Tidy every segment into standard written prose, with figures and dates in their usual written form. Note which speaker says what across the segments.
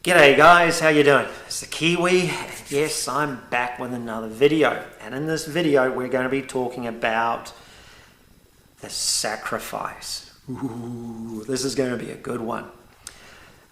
Speaker 1: G'day guys, how you doing? It's the Kiwi, and yes, I'm back with another video. And in this video, we're going to be talking about the sacrifice. Ooh, this is going to be a good one.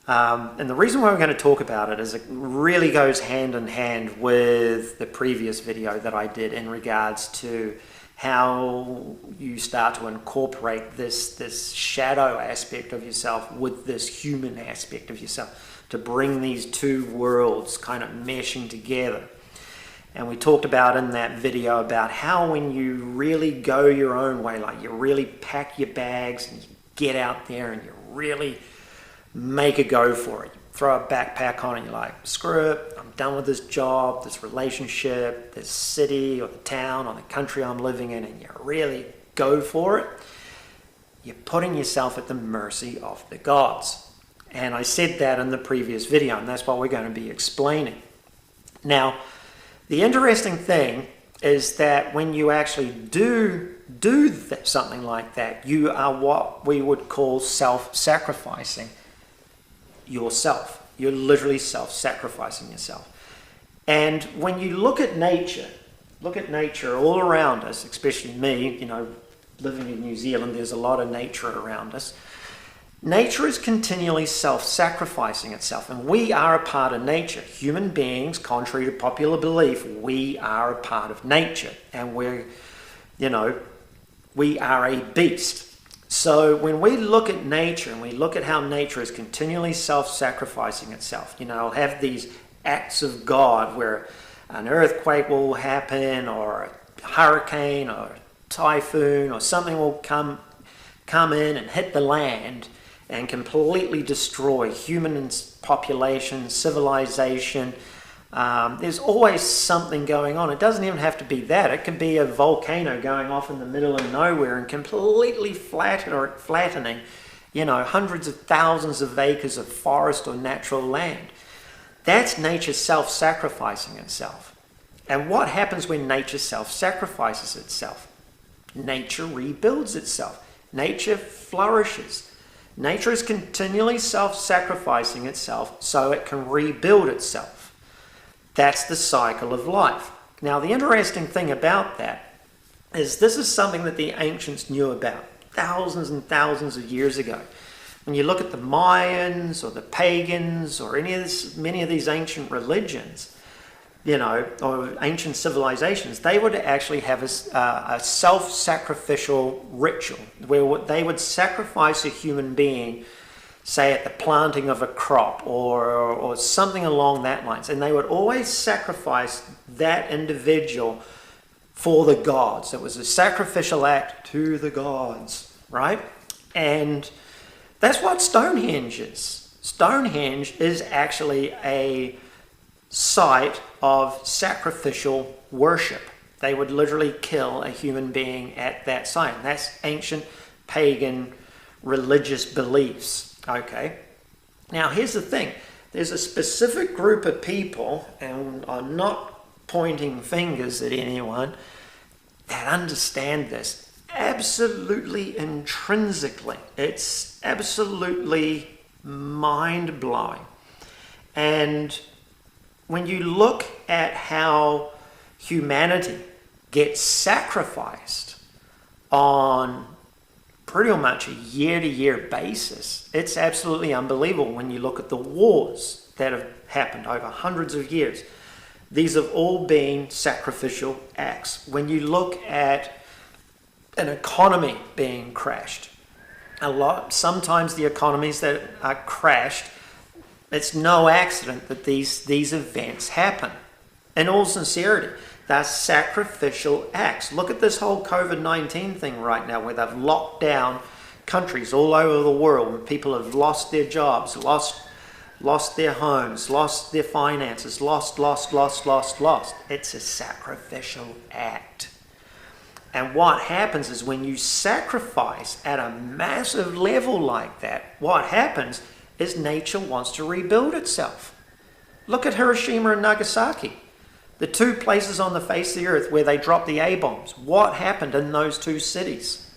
Speaker 1: And the reason why we're going to talk about it is it really goes hand in hand with the previous video that I did in regards to how you start to incorporate this shadow aspect of yourself with this human aspect of yourself, to bring these two worlds kind of meshing together. And we talked about in that video about how when you really go your own way, like you really pack your bags and you get out there and you really make a go for it. You throw a backpack on and you're like, screw it, I'm done with this job, this relationship, this city or the town or the country I'm living in, and you really go for it. You're putting yourself at the mercy of the gods. And I said that in the previous video, and that's what we're going to be explaining. Now, the interesting thing is that when you actually do something like that, you are what we would call self-sacrificing yourself. You're literally self-sacrificing yourself. And when you look at nature all around us, especially me, living in New Zealand, there's a lot of nature around us. Nature is continually self-sacrificing itself, and we are a part of nature. Human beings, contrary to popular belief, we are a part of nature, and we are a beast. So when we look at nature and we look at how nature is continually self-sacrificing itself, I'll have these acts of God where an earthquake will happen, or a hurricane, or a typhoon, or something will come in and hit the land and completely destroy human population, civilization. There's always something going on. It doesn't even have to be that. It can be a volcano going off in the middle of nowhere and completely flattening, hundreds of thousands of acres of forest or natural land. That's nature self-sacrificing itself. And what happens when nature self-sacrifices itself? Nature rebuilds itself. Nature flourishes. Nature is continually self-sacrificing itself so it can rebuild itself. That's the cycle of life. Now, the interesting thing about that is this is something that the ancients knew about thousands and thousands of years ago. When you look at the Mayans or the pagans or many of these ancient religions, or ancient civilizations, they would actually have a self-sacrificial ritual where they would sacrifice a human being, say at the planting of a crop or something along that lines. And they would always sacrifice that individual for the gods. It was a sacrificial act to the gods, right? And that's what Stonehenge is. Stonehenge is actually a site of sacrificial worship. They would literally kill a human being at that site. And that's ancient pagan religious beliefs. Okay. Now here's the thing. There's a specific group of people, and I'm not pointing fingers at anyone, that understand this absolutely intrinsically. It's absolutely mind-blowing. And when you look at how humanity gets sacrificed on pretty much a year-to-year basis, it's absolutely unbelievable when you look at the wars that have happened over hundreds of years. These have all been sacrificial acts. When you look at an economy being crashed, sometimes the economies that are crashed, it's no accident that these events happen. In all sincerity, they're sacrificial acts. Look at this whole COVID-19 thing right now, where they've locked down countries all over the world, and people have lost their jobs, lost their homes, lost their finances, lost. It's a sacrificial act. And what happens is when you sacrifice at a massive level like that, what happens is nature wants to rebuild itself. Look at Hiroshima and Nagasaki, the two places on the face of the earth where they dropped the A-bombs. What happened in those two cities?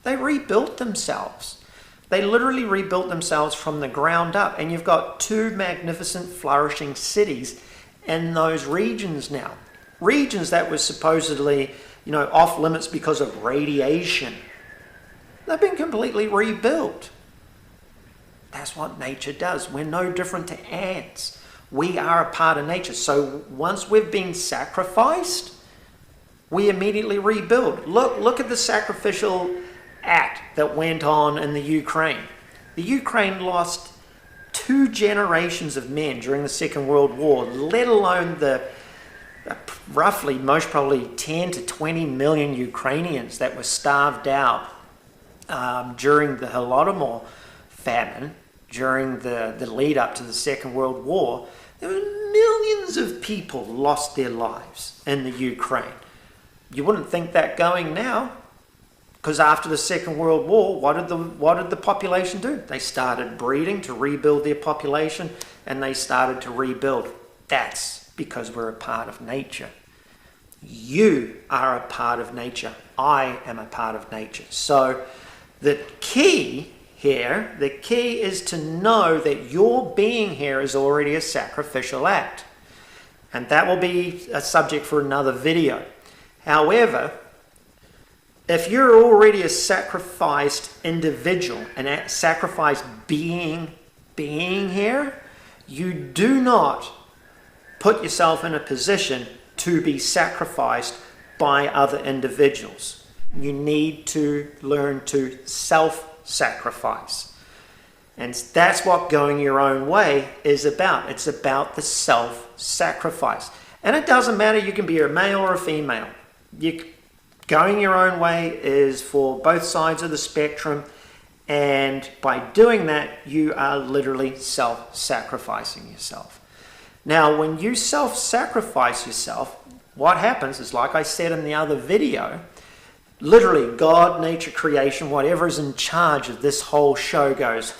Speaker 1: They rebuilt themselves. They literally rebuilt themselves from the ground up. And you've got two magnificent, flourishing cities in those regions now. Regions that were supposedly, off limits because of radiation. They've been completely rebuilt. That's what nature does. We're no different to ants. We are a part of nature. So once we've been sacrificed, we immediately rebuild. Look at the sacrificial act that went on in the Ukraine. The Ukraine lost 2 generations of men during the Second World War, let alone the roughly, most probably 10 to 20 million Ukrainians that were starved out during the Holodomor famine, during the lead up to the Second World War. There were millions of people lost their lives in the Ukraine. You wouldn't think that going now, because after the Second World War, what did the population do? They started breeding to rebuild their population, and they started to rebuild. That's because we're a part of nature. You are a part of nature. I am a part of nature. So the key is to know that your being here is already a sacrificial act. And that will be a subject for another video. However, if you're already a sacrificed individual, a sacrificed being here, you do not put yourself in a position to be sacrificed by other individuals. You need to learn to self-sacrifice. And that's what going your own way is about. It's about the self-sacrifice. And it doesn't matter, you can be a male or a female. Going your own way is for both sides of the spectrum. And by doing that, you are literally self-sacrificing yourself. Now, when you self-sacrifice yourself, what happens is, like I said in the other video, literally God, nature, creation, whatever is in charge of this whole show goes,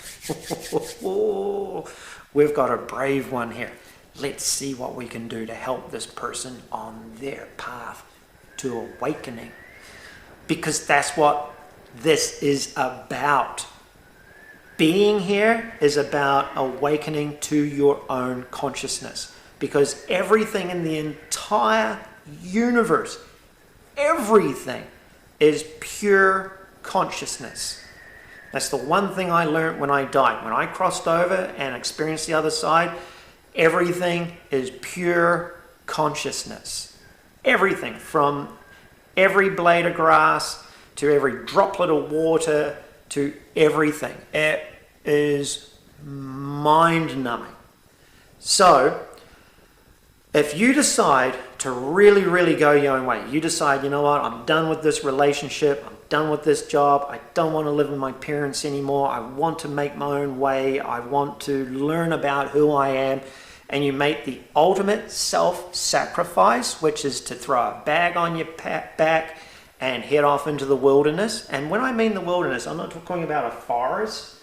Speaker 1: we've got a brave one here. Let's see what we can do to help this person on their path to awakening. Because that's what this is about. Being here is about awakening to your own consciousness. Because everything in the entire universe, everything is pure consciousness. That's the one thing I learned when I died. When I crossed over and experienced the other side, everything is pure consciousness. Everything, from every blade of grass to every droplet of water to everything. It is mind-numbing. So, if you decide to really, really go your own way, you decide, you know what, I'm done with this relationship, I'm done with this job, I don't want to live with my parents anymore, I want to make my own way, I want to learn about who I am, and you make the ultimate self-sacrifice, which is to throw a bag on your back and head off into the wilderness. And when I mean the wilderness, I'm not talking about a forest.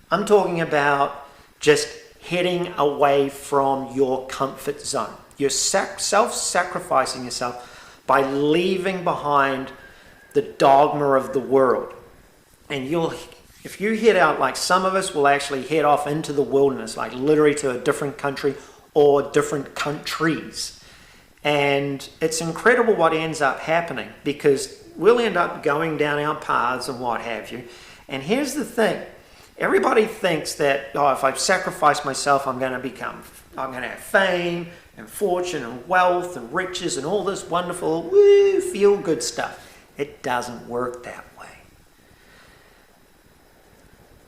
Speaker 1: I'm talking about just heading away from your comfort zone. You're self-sacrificing yourself by leaving behind the dogma of the world. And if you head out, like some of us will actually head off into the wilderness, like literally to a different country or different countries. And it's incredible what ends up happening, because we'll end up going down our paths and what have you. And here's the thing. Everybody thinks that, if I sacrifice myself, I'm going to have fame and fortune and wealth and riches and all this wonderful, feel-good stuff. It doesn't work that way.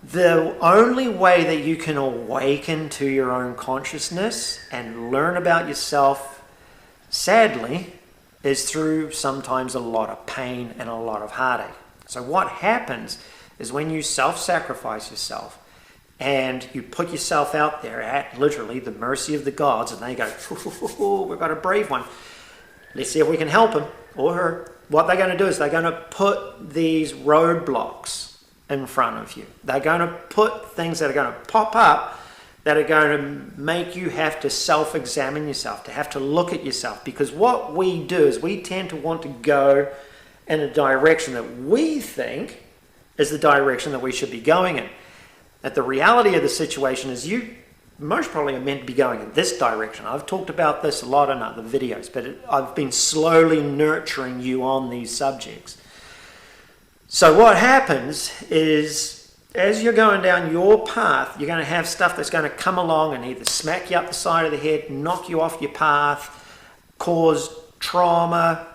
Speaker 1: The only way that you can awaken to your own consciousness and learn about yourself, sadly, is through sometimes a lot of pain and a lot of heartache. So what happens is when you self-sacrifice yourself and you put yourself out there at literally the mercy of the gods, and they go, we've got a brave one, let's see if we can help him or her. What they're going to do is they're going to put these roadblocks in front of you. They're going to put things that are going to pop up that are going to make you have to self-examine yourself, to have to look at yourself. Because what we do is we tend to want to go in a direction that we think is the direction that we should be going in. That the reality of the situation is you most probably are meant to be going in this direction. I've talked about this a lot in other videos, but I've been slowly nurturing you on these subjects. So what happens is, as you're going down your path, you're going to have stuff that's going to come along and either smack you up the side of the head, knock you off your path, cause trauma,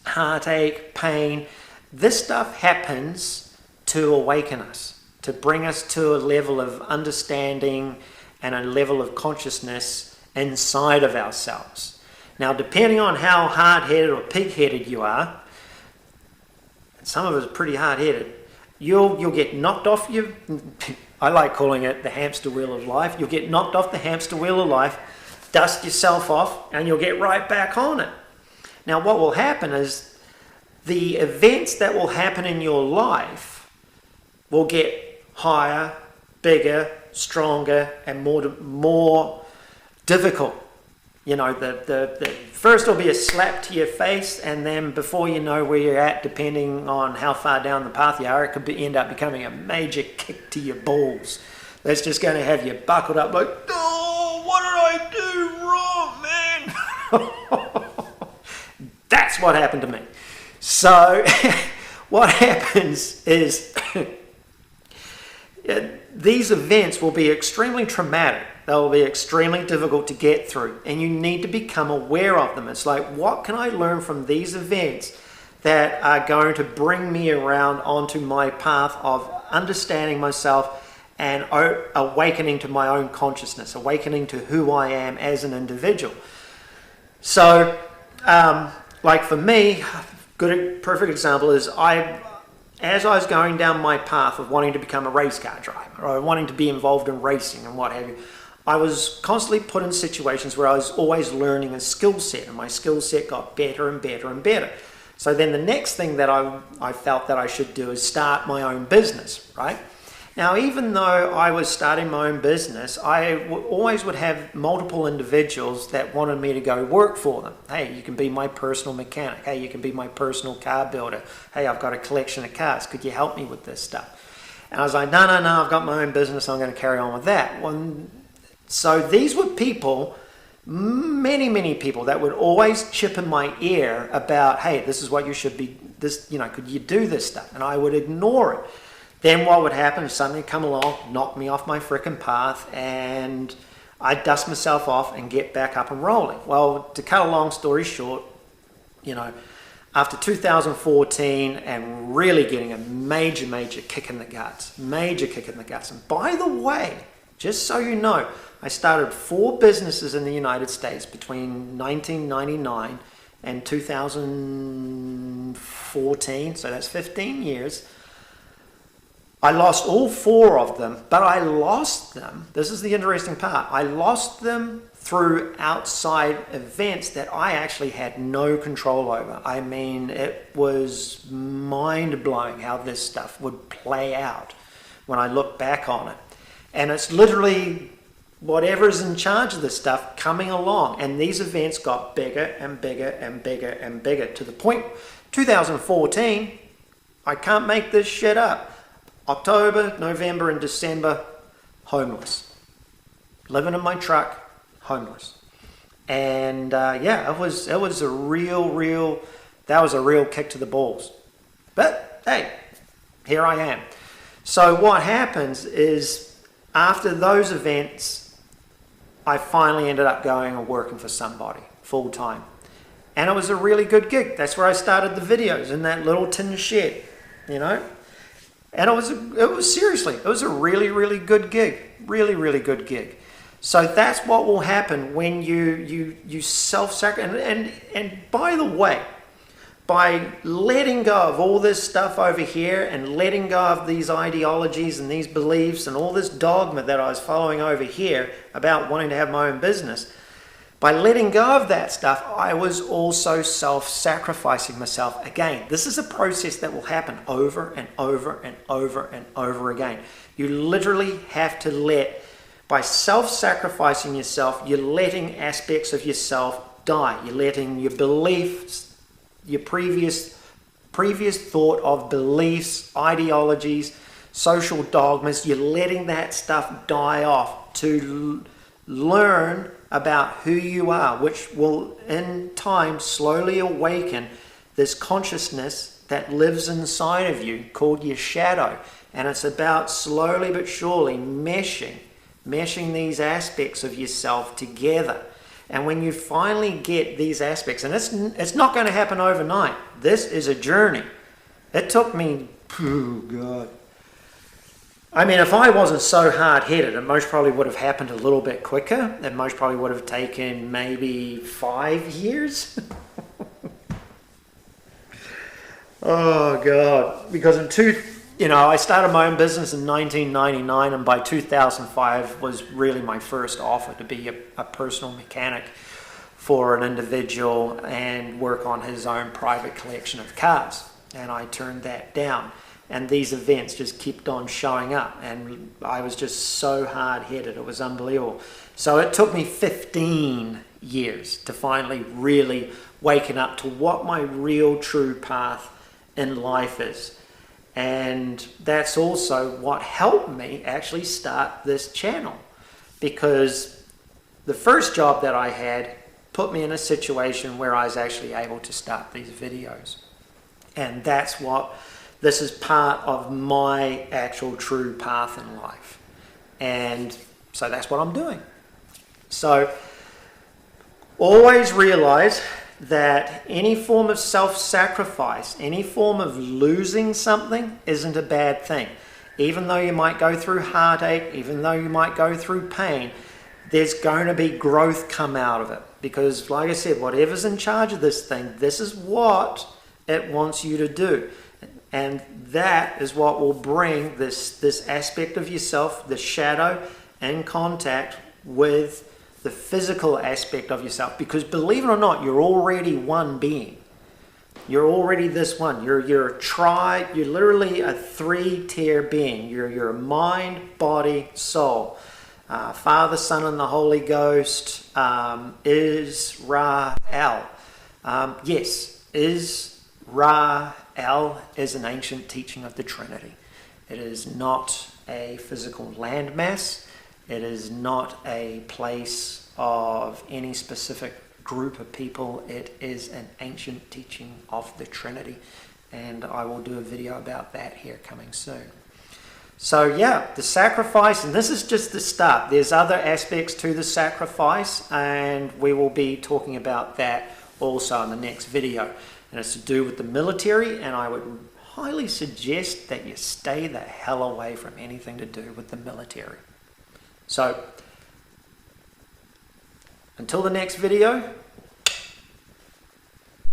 Speaker 1: heartache, pain. This stuff happens to awaken us, to bring us to a level of understanding and a level of consciousness inside of ourselves. Now, depending on how hard-headed or pig-headed you are, and some of us are pretty hard-headed, you'll get knocked off your, I like calling it the hamster wheel of life. You'll get knocked off the hamster wheel of life, dust yourself off, and you'll get right back on it. Now, what will happen is the events that will happen in your life will get higher, bigger, stronger, and more difficult. You know, the first will be a slap to your face, and then before you know where you're at, depending on how far down the path you are, it could end up becoming a major kick to your balls. That's just going to have you buckled up like, oh, what did I do wrong, man? That's what happened to me. So what happens is these events will be extremely traumatic. They'll be extremely difficult to get through, and you need to become aware of them. It's like, what can I learn from these events that are going to bring me around onto my path of understanding myself and awakening to my own consciousness, awakening to who I am as an individual. So, like for me, perfect example is as I was going down my path of wanting to become a race car driver or wanting to be involved in racing and what have you, I was constantly put in situations where I was always learning a skill set, and my skill set got better and better and better. So then the next thing that I felt that I should do is start my own business, right? Now, even though I was starting my own business, I always would have multiple individuals that wanted me to go work for them. Hey, you can be my personal mechanic. Hey, you can be my personal car builder. Hey, I've got a collection of cars. Could you help me with this stuff? And I was like, no, I've got my own business. I'm going to carry on with that. So these were people, many people that would always chip in my ear about, hey, this is what you should be, could you do this stuff? And I would ignore it. Then what would happen is something would come along, knock me off my frickin' path, and I'd dust myself off and get back up and rolling. Well, to cut a long story short, after 2014 and really getting a major kick in the guts, and by the way, just so you know, I started 4 businesses in the United States between 1999 and 2014, so that's 15 years. I lost all 4 of them, but I lost them, this is the interesting part, I lost them through outside events that I actually had no control over. I mean, it was mind-blowing how this stuff would play out when I look back on it. And it's literally whatever's in charge of this stuff coming along. And these events got bigger and bigger and bigger and bigger to the point, 2014, I can't make this shit up. October, November, and December, homeless. Living in my truck, homeless. And it was a real kick to the balls. But hey, here I am. So what happens is, after those events, I finally ended up going and working for somebody full time. And it was a really good gig. That's where I started the videos, in that little tin shed, And it was a really good gig. Really good gig. So that's what will happen when you self-sacrifice. And by the way, by letting go of all this stuff over here and letting go of these ideologies and these beliefs and all this dogma that I was following over here about wanting to have my own business, by letting go of that stuff, I was also self-sacrificing myself. Again, this is a process that will happen over and over and over and over again. You literally have to by self-sacrificing yourself, you're letting aspects of yourself die. You're letting your beliefs, your previous thought of beliefs, ideologies, social dogmas. You're letting that stuff die off to learn about who you are, which will in time slowly awaken this consciousness that lives inside of you called your shadow. And it's about slowly but surely meshing these aspects of yourself together. And when you finally get these aspects, and it's not going to happen overnight. This is a journey. It took me, oh God. I mean, if I wasn't so hard-headed, it most probably would have happened a little bit quicker. It most probably would have taken maybe 5 years. Oh God. Because I started my own business in 1999, and by 2005 was really my first offer to be a personal mechanic for an individual and work on his own private collection of cars. And I turned that down. And these events just kept on showing up, and I was just so hard-headed. It was unbelievable. So it took me 15 years to finally really waken up to what my real true path in life is. And that's also what helped me actually start this channel, because the first job that I had put me in a situation where I was actually able to start these videos. And that's what this is part of my actual true path in life. And so that's what I'm doing. So always realize that any form of self-sacrifice, any form of losing something isn't a bad thing. Even though you might go through heartache, even though you might go through pain, there's going to be growth come out of it. Because like I said, whatever's in charge of this thing, this is what it wants you to do. And that is what will bring this aspect of yourself, the shadow, in contact with the physical aspect of yourself. Because believe it or not, you're already one being. You're already this one. You're a tribe. You're literally a 3-tier being. You're mind, body, soul. Father, Son, and the Holy Ghost. Israel. Yes, Israel is an ancient teaching of the Trinity. It is not a physical landmass. It is not a place of any specific group of people. It is an ancient teaching of the Trinity. And I will do a video about that here coming soon. So yeah, the sacrifice, and this is just the start. There's other aspects to the sacrifice, and we will be talking about that also in the next video. And it's to do with the military, and I would highly suggest that you stay the hell away from anything to do with the military. So, until the next video,